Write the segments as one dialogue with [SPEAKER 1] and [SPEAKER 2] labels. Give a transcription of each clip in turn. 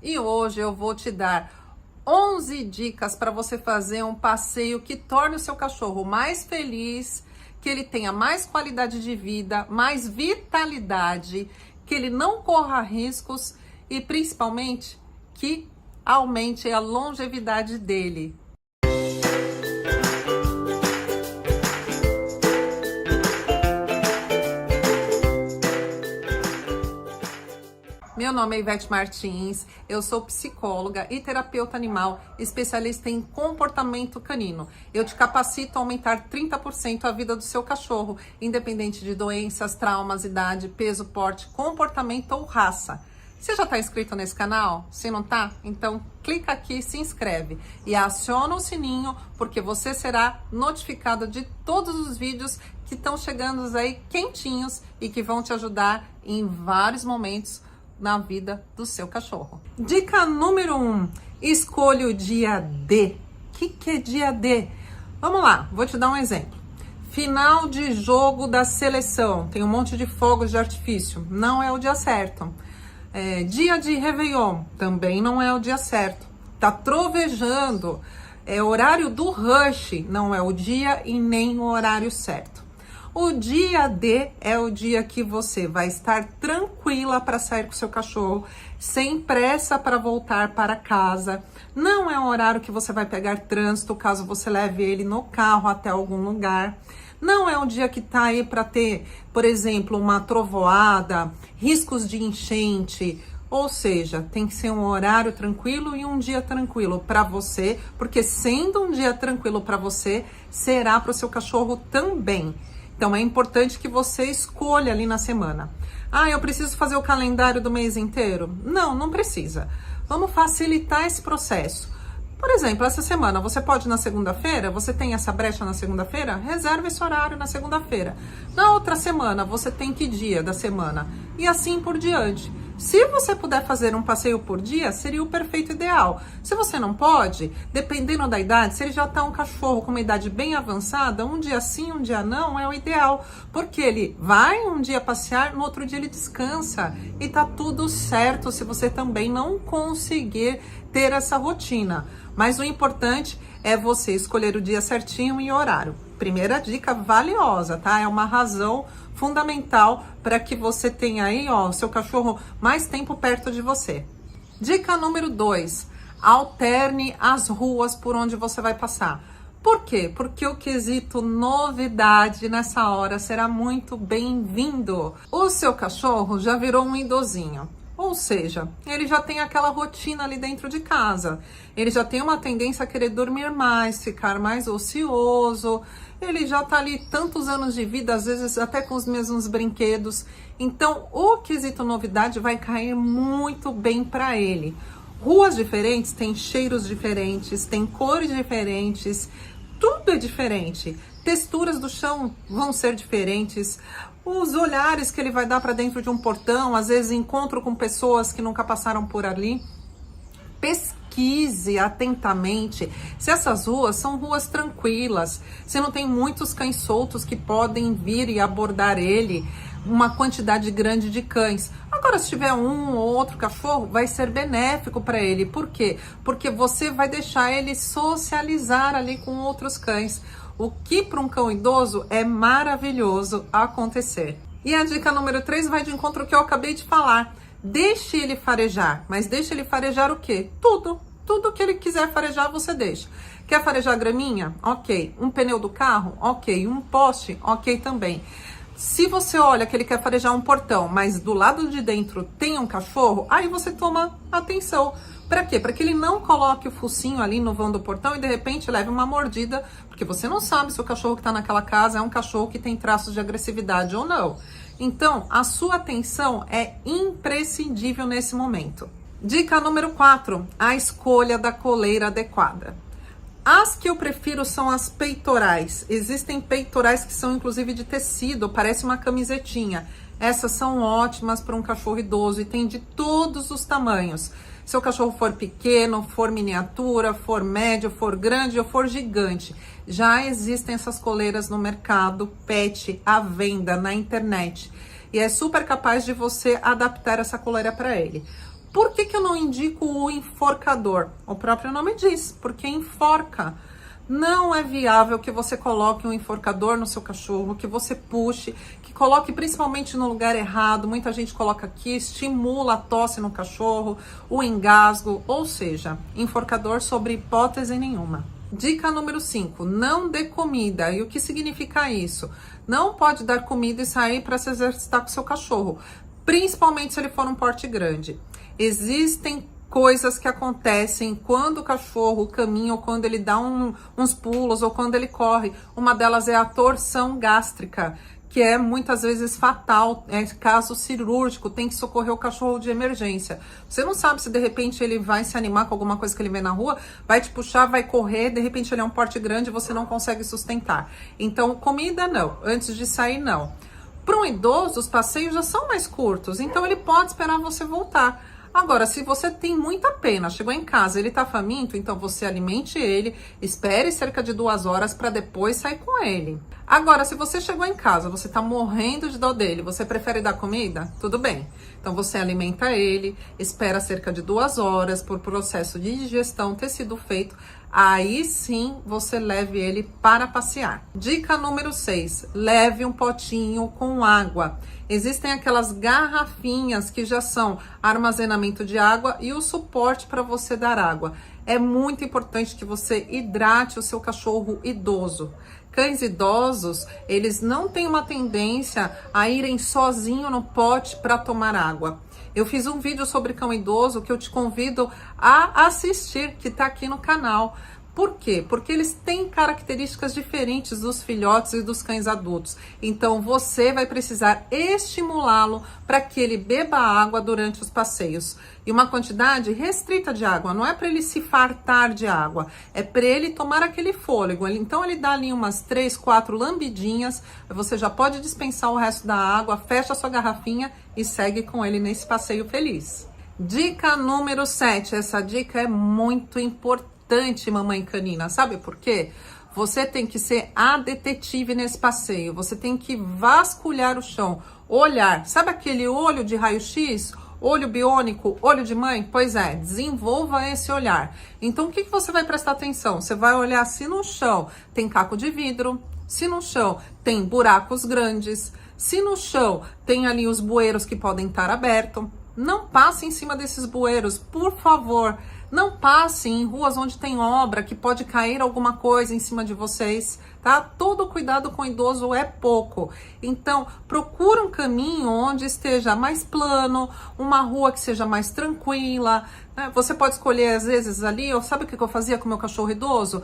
[SPEAKER 1] E hoje eu vou te dar 11 dicas para você fazer um passeio que torne o seu cachorro mais feliz, que ele tenha mais qualidade de vida, mais vitalidade, que ele não corra riscos e principalmente que aumente a longevidade dele. Meu nome é Ivete Martins, eu sou psicóloga e terapeuta animal, especialista em comportamento canino. Eu te capacito a aumentar 30% a vida do seu cachorro, independente de doenças, traumas, idade, peso, porte, comportamento ou raça. Você já está inscrito nesse canal? Se não está, então clica aqui, se inscreve e aciona o sininho, porque você será notificado de todos os vídeos que estão chegando aí quentinhos e que vão te ajudar em vários momentos na vida do seu cachorro. Dica número 1, escolha o dia D. O que é dia D? Vamos lá, vou te dar um exemplo. Final de jogo da seleção, tem um monte de fogos de artifício, não é o dia certo. Dia de Réveillon, também não é o dia certo. Tá trovejando, é horário do rush, não é o dia e nem o horário certo. O dia D é o dia que você vai estar tranquila para sair com seu cachorro, sem pressa para voltar para casa. Não é um horário que você vai pegar trânsito, caso você leve ele no carro até algum lugar. Não é um dia que tá aí para ter, por exemplo, uma trovoada, riscos de enchente. Ou seja, tem que ser um horário tranquilo e um dia tranquilo para você, porque sendo um dia tranquilo para você, será para o seu cachorro também. Então, é importante que você escolha ali na semana. Ah, eu preciso fazer o calendário do mês inteiro? Não, não precisa. Vamos facilitar esse processo. Por exemplo, essa semana, você pode ir na segunda-feira? Você tem essa brecha na segunda-feira? Reserva esse horário na segunda-feira. Na outra semana, você tem que dia da semana? E assim por diante. Se você puder fazer um passeio por dia, seria o perfeito ideal. Se você não pode, dependendo da idade, se ele já está um cachorro com uma idade bem avançada, um dia sim, um dia não, é o ideal. Porque ele vai um dia passear, no outro dia ele descansa. E tá tudo certo se você também não conseguir ter essa rotina. Mas o importante é você escolher o dia certinho e o horário. Primeira dica valiosa, tá? É uma razão fundamental para que você tenha aí, ó, o seu cachorro mais tempo perto de você. Dica número 2, alterne as ruas por onde você vai passar. Por quê? Porque o quesito novidade nessa hora será muito bem-vindo. O seu cachorro já virou um idosinho. Ou seja, ele já tem aquela rotina ali dentro de casa. Ele já tem uma tendência a querer dormir mais, ficar mais ocioso. Ele já tá ali tantos anos de vida, às vezes até com os mesmos brinquedos. Então, o quesito novidade vai cair muito bem para ele. Ruas diferentes têm cheiros diferentes, têm cores diferentes, tudo é diferente. Texturas do chão vão ser diferentes. Os olhares que ele vai dar para dentro de um portão, às vezes encontro com pessoas que nunca passaram por ali. Pesquise atentamente se essas ruas são ruas tranquilas, se não tem muitos cães soltos que podem vir e abordar ele, uma quantidade grande de cães. Agora, se tiver um ou outro cachorro, vai ser benéfico para ele. Por quê? Porque você vai deixar ele socializar ali com outros cães. O que para um cão idoso é maravilhoso acontecer. E a dica número 3 vai de encontro ao que eu acabei de falar. Deixe ele farejar, mas deixe ele farejar o quê? Tudo. Tudo que ele quiser farejar, você deixa. Quer farejar graminha? Ok. Um pneu do carro? Ok. Um poste? Ok também. Se você olha que ele quer farejar um portão, mas do lado de dentro tem um cachorro, aí você toma atenção. Para quê? Para que ele não coloque o focinho ali no vão do portão e de repente leve uma mordida, porque você não sabe se o cachorro que está naquela casa é um cachorro que tem traços de agressividade ou não. Então, a sua atenção é imprescindível nesse momento. Dica número 4, a escolha da coleira adequada. As que eu prefiro são as peitorais. Existem peitorais que são inclusive de tecido, parece uma camisetinha. Essas são ótimas para um cachorro idoso e tem de todos os tamanhos. Se o cachorro for pequeno, for miniatura, for médio, for grande ou for gigante, já existem essas coleiras no mercado pet à venda na internet. E é super capaz de você adaptar essa coleira para ele. Por que eu não indico o enforcador? O próprio nome diz, porque enforca. Não é viável que você coloque um enforcador no seu cachorro, que você puxe, que coloque principalmente no lugar errado. Muita gente coloca aqui, estimula a tosse no cachorro, o engasgo, ou seja, enforcador sobre hipótese nenhuma. Dica número 5, não dê comida. E o que significa isso? Não pode dar comida e sair para se exercitar com seu cachorro, principalmente se ele for um porte grande. Existem coisas que acontecem quando o cachorro caminha ou quando ele dá uns pulos ou quando ele corre. Uma delas é a torção gástrica, que é muitas vezes fatal, é caso cirúrgico, tem que socorrer o cachorro de emergência. Você não sabe se de repente ele vai se animar com alguma coisa que ele vê na rua, vai te puxar, vai correr, de repente ele é um porte grande e você não consegue sustentar. Então, comida não, antes de sair não. Para um idoso, os passeios já são mais curtos, então ele pode esperar você voltar. Agora, se você tem muita pena, chegou em casa, ele tá faminto, então você alimente ele, espere cerca de 2 horas para depois sair com ele. Agora, se você chegou em casa, você tá morrendo de dó dele, você prefere dar comida? Tudo bem. Então você alimenta ele, espera cerca de 2 horas por processo de digestão ter sido feito, aí sim você leve ele para passear. Dica número 6, leve um potinho com água. Existem aquelas garrafinhas que já são armazenamento de água e o suporte para você dar água. É muito importante que você hidrate o seu cachorro idoso. Cães idosos, eles não têm uma tendência a irem sozinho no pote para tomar água. Eu fiz um vídeo sobre cão idoso que eu te convido a assistir, que está aqui no canal. Por quê? Porque eles têm características diferentes dos filhotes e dos cães adultos. Então, você vai precisar estimulá-lo para que ele beba água durante os passeios. E uma quantidade restrita de água. Não é para ele se fartar de água. É para ele tomar aquele fôlego. Então, ele dá ali umas 3, 4 lambidinhas. Você já pode dispensar o resto da água, fecha a sua garrafinha e segue com ele nesse passeio feliz. Dica número 7. Essa dica é muito importante, mamãe canina, sabe por quê? Você tem que ser a detetive nesse passeio, você tem que vasculhar o chão, olhar, sabe aquele olho de raio-x, olho biônico, olho de mãe? Pois é, desenvolva esse olhar. Então o que você vai prestar atenção? Você vai olhar se no chão tem caco de vidro, se no chão tem buracos grandes, se no chão tem ali os bueiros que podem estar abertos. Não passe em cima desses bueiros, por favor. Não passe em ruas onde tem obra, que pode cair alguma coisa em cima de vocês, tá? Todo cuidado com o idoso é pouco. Então, procura um caminho onde esteja mais plano, uma rua que seja mais tranquila, né? Você pode escolher, às vezes, ali, sabe o que eu fazia com o meu cachorro idoso?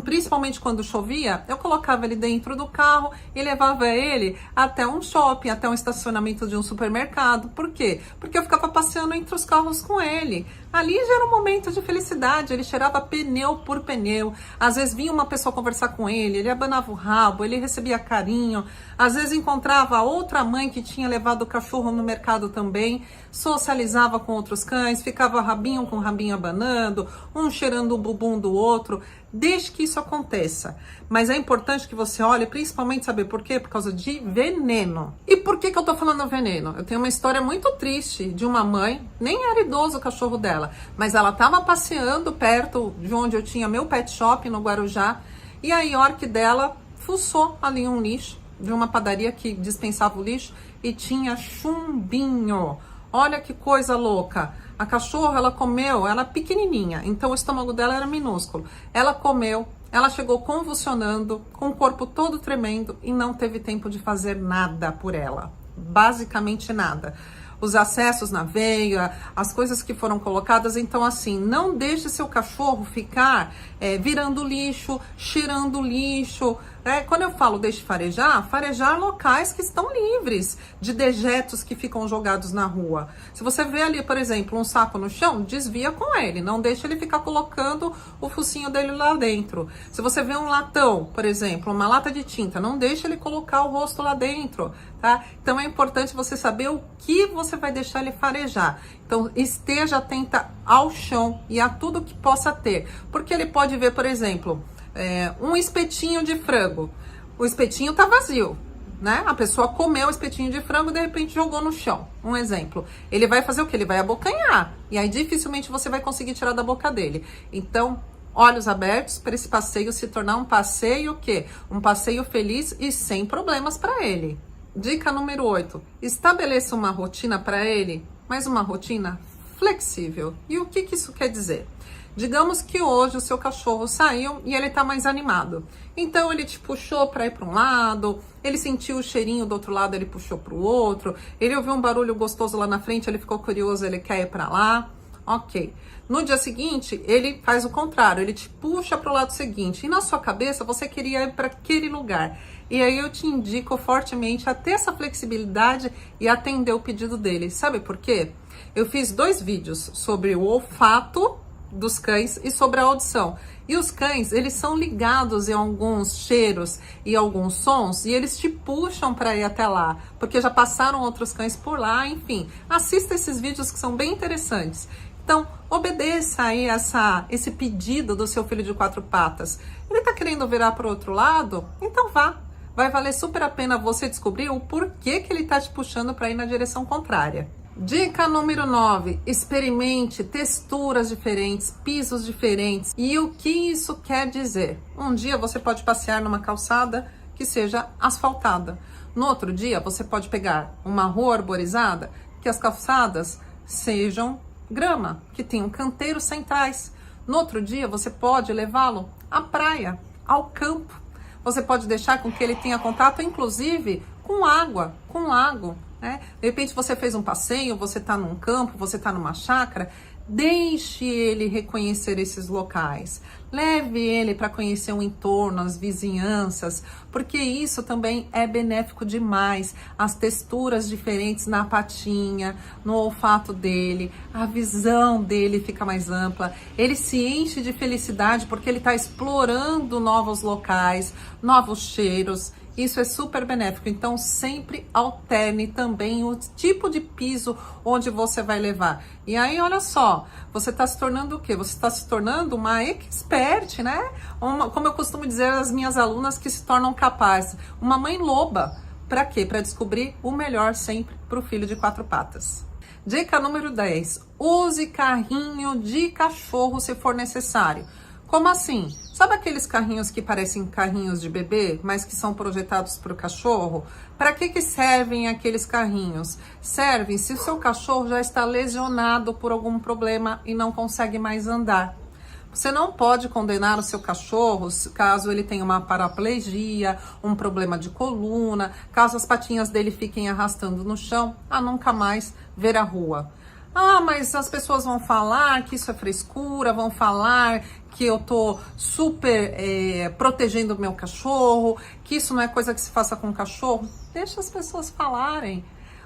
[SPEAKER 1] Principalmente quando chovia, eu colocava ele dentro do carro e levava ele até um shopping, até um estacionamento de um supermercado. Por quê? Porque eu ficava passeando entre os carros com ele. Ali já era um momento de felicidade, ele cheirava pneu por pneu, às vezes vinha uma pessoa conversar com ele abanava o rabo, ele recebia carinho, às vezes encontrava outra mãe que tinha levado o cachorro no mercado também, socializava com outros cães, ficava rabinho com rabinho abanando, um cheirando o bumbum do outro. Deixe que isso aconteça, mas é importante que você olhe, principalmente, saber por quê? Por causa de veneno. E por que eu tô falando veneno? Eu tenho uma história muito triste de uma mãe, nem era idoso o cachorro dela, mas ela tava passeando perto de onde eu tinha meu pet shop, no Guarujá, e a York dela fuçou ali um lixo, de uma padaria que dispensava o lixo, e tinha chumbinho. Olha que coisa louca. A cachorra, ela comeu, ela é pequenininha, então o estômago dela era minúsculo. Ela comeu, ela chegou convulsionando, com o corpo todo tremendo e não teve tempo de fazer nada por ela. Basicamente nada. Os acessos na veia, as coisas que foram colocadas. Então, assim, não deixe seu cachorro ficar virando lixo, cheirando lixo. Quando eu falo deixe farejar, farejar locais que estão livres de dejetos que ficam jogados na rua. Se você vê ali, por exemplo, um saco no chão, desvia com ele. Não deixa ele ficar colocando o focinho dele lá dentro. Se você vê um latão, por exemplo, uma lata de tinta, não deixa ele colocar o rosto lá dentro, tá? Então é importante você saber o que você vai deixar ele farejar. Então esteja atenta ao chão e a tudo que possa ter. Porque ele pode ver, por exemplo, um espetinho de frango. O espetinho tá vazio. né? A pessoa comeu o espetinho de frango e de repente jogou no chão. Um exemplo. Ele vai fazer o quê? Ele vai abocanhar. E aí dificilmente você vai conseguir tirar da boca dele. Então, olhos abertos para esse passeio se tornar um passeio o quê? Um passeio feliz e sem problemas para ele. Dica número 8. Estabeleça uma rotina para ele, mas uma rotina flexível. E o que isso quer dizer? Digamos que hoje o seu cachorro saiu e ele tá mais animado. Então ele te puxou para ir para um lado, ele sentiu o cheirinho do outro lado, ele puxou para o outro, ele ouviu um barulho gostoso lá na frente, ele ficou curioso, ele quer ir para lá. Ok. No dia seguinte, ele faz o contrário, ele te puxa para o lado seguinte. E na sua cabeça, você queria ir para aquele lugar. E aí eu te indico fortemente a ter essa flexibilidade e atender o pedido dele. Sabe por quê? Eu fiz 2 vídeos sobre o olfato dos cães e sobre a audição. E os cães, eles são ligados em alguns cheiros e alguns sons e eles te puxam para ir até lá, porque já passaram outros cães por lá, enfim. Assista esses vídeos que são bem interessantes. Então, obedeça aí esse pedido do seu filho de 4 patas. Ele tá querendo virar para o outro lado? Então vá. Vai valer super a pena você descobrir o porquê que ele tá te puxando para ir na direção contrária. Dica número 9, experimente texturas diferentes, pisos diferentes. E o que isso quer dizer? Um dia você pode passear numa calçada que seja asfaltada. No outro dia você pode pegar uma rua arborizada, que as calçadas sejam grama, que tenham canteiros centrais. No outro dia você pode levá-lo à praia, ao campo. Você pode deixar com que ele tenha contato, inclusive, com água, com lago. Né? De repente você fez um passeio, você está num campo, você está numa chácara, deixe ele reconhecer esses locais, leve ele para conhecer o entorno, as vizinhanças, porque isso também é benéfico demais, as texturas diferentes na patinha, no olfato dele, a visão dele fica mais ampla, ele se enche de felicidade porque ele está explorando novos locais, novos cheiros. Isso é super benéfico, então sempre alterne também o tipo de piso onde você vai levar. E aí, olha só, você está se tornando o quê? Você está se tornando uma expert, né? Como eu costumo dizer às minhas alunas que se tornam capazes, uma mãe loba. Para quê? Para descobrir o melhor sempre para o filho de 4 patas. Dica número 10, use carrinho de cachorro se for necessário. Como assim? Sabe aqueles carrinhos que parecem carrinhos de bebê, mas que são projetados para o cachorro? Para que servem aqueles carrinhos? Servem se o seu cachorro já está lesionado por algum problema e não consegue mais andar. Você não pode condenar o seu cachorro caso ele tenha uma paraplegia, um problema de coluna, caso as patinhas dele fiquem arrastando no chão, a nunca mais ver a rua. Ah, mas as pessoas vão falar que isso é frescura, vão falar que eu tô super protegendo o meu cachorro, que isso não é coisa que se faça com o cachorro. Deixa as pessoas falarem.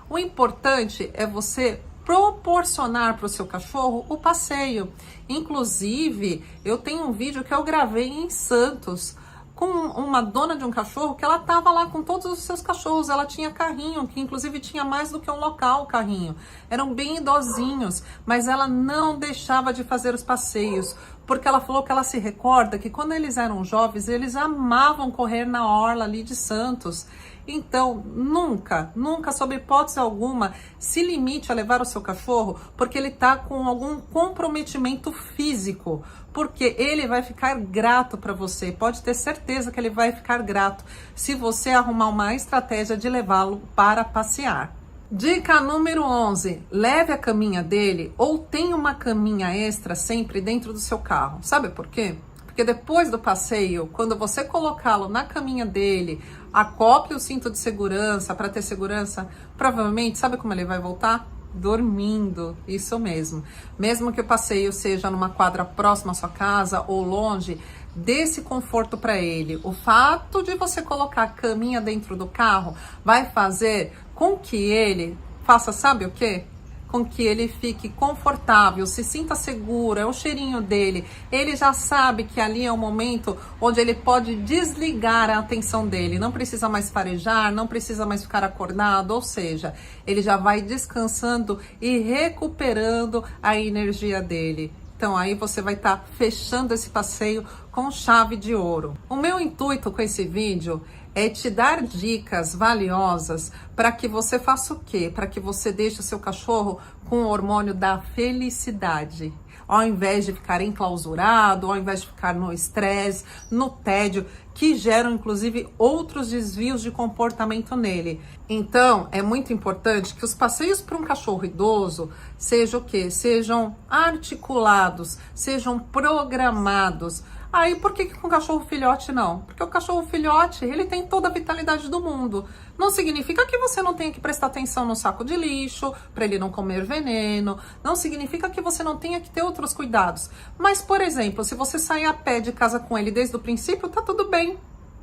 [SPEAKER 1] O importante é você proporcionar para o seu cachorro o passeio. Inclusive, eu tenho um vídeo que eu gravei em Santos, com uma dona de um cachorro que ela tava lá com todos os seus cachorros, ela tinha carrinho, que inclusive tinha mais do que um local o carrinho, eram bem idosinhos, mas ela não deixava de fazer os passeios, porque ela falou que ela se recorda que quando eles eram jovens, eles amavam correr na orla ali de Santos. Então, nunca, sob hipótese alguma, se limite a levar o seu cachorro porque ele está com algum comprometimento físico, porque ele vai ficar grato para você, pode ter certeza que ele vai ficar grato se você arrumar uma estratégia de levá-lo para passear. Dica número 11, leve a caminha dele ou tenha uma caminha extra sempre dentro do seu carro. Sabe por quê? Porque depois do passeio, quando você colocá-lo na caminha dele, acople o cinto de segurança para ter segurança, provavelmente, sabe como ele vai voltar? Dormindo, isso mesmo. Mesmo que o passeio seja numa quadra próxima à sua casa ou longe, dê esse conforto para ele. O fato de você colocar a caminha dentro do carro vai fazer com que ele faça, sabe o quê? Com que ele fique confortável, se sinta seguro, é o cheirinho dele. Ele já sabe que ali é o momento onde ele pode desligar a atenção dele. Não precisa mais farejar, não precisa mais ficar acordado, ou seja, ele já vai descansando e recuperando a energia dele. Então aí você vai estar fechando esse passeio com chave de ouro. O meu intuito com esse vídeo é te dar dicas valiosas para que você faça o quê? Para que você deixe o seu cachorro com o hormônio da felicidade. Ao invés de ficar enclausurado, ao invés de ficar no estresse, no tédio, que geram inclusive outros desvios de comportamento nele. Então, é muito importante que os passeios para um cachorro idoso sejam o quê? Sejam articulados, sejam programados. Aí, por que com o cachorro filhote não? Porque o cachorro filhote, ele tem toda a vitalidade do mundo. Não significa que você não tenha que prestar atenção no saco de lixo, para ele não comer veneno. Não significa que você não tenha que ter outros cuidados. Mas, por exemplo, se você sair a pé de casa com ele desde o princípio, tá tudo bem.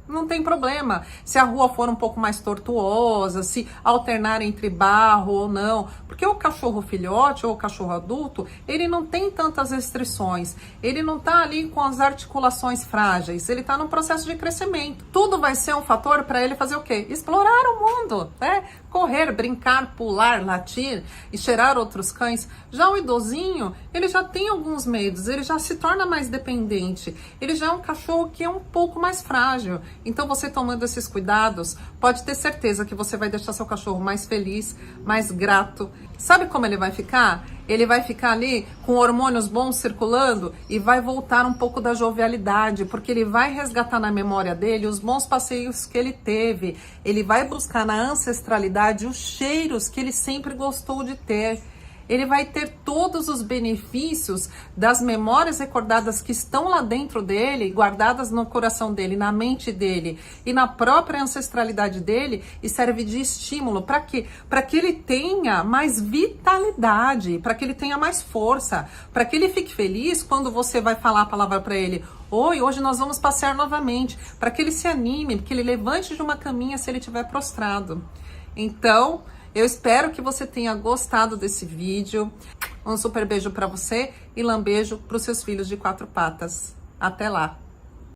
[SPEAKER 1] Não tem problema. Se a rua for um pouco mais tortuosa, se alternar entre barro ou não. Porque o cachorro filhote ou o cachorro adulto, ele não tem tantas restrições. Ele não tá ali com as articulações frágeis. Ele tá num processo de crescimento. Tudo vai ser um fator para ele fazer o quê? Explorar o mundo, né? Correr, brincar, pular, latir e cheirar outros cães. Já o idosinho, ele já tem alguns medos, ele já se torna mais dependente. Ele já é um cachorro que é um pouco mais frágil. Então, você tomando esses cuidados, pode ter certeza que você vai deixar seu cachorro mais feliz, mais grato. Sabe como ele vai ficar? Ele vai ficar ali com hormônios bons circulando e vai voltar um pouco da jovialidade, porque ele vai resgatar na memória dele os bons passeios que ele teve. Ele vai buscar na ancestralidade os cheiros que ele sempre gostou de ter. Ele vai ter todos os benefícios das memórias recordadas que estão lá dentro dele, guardadas no coração dele, na mente dele e na própria ancestralidade dele, e serve de estímulo. Para quê? Para que ele tenha mais vitalidade, para que ele tenha mais força, para que ele fique feliz quando você vai falar a palavra para ele: oi, hoje nós vamos passear novamente, para que ele se anime, que ele levante de uma caminha se ele estiver prostrado. Então, eu espero que você tenha gostado desse vídeo. Um super beijo para você e lambejo para os seus filhos de 4 patas. Até lá!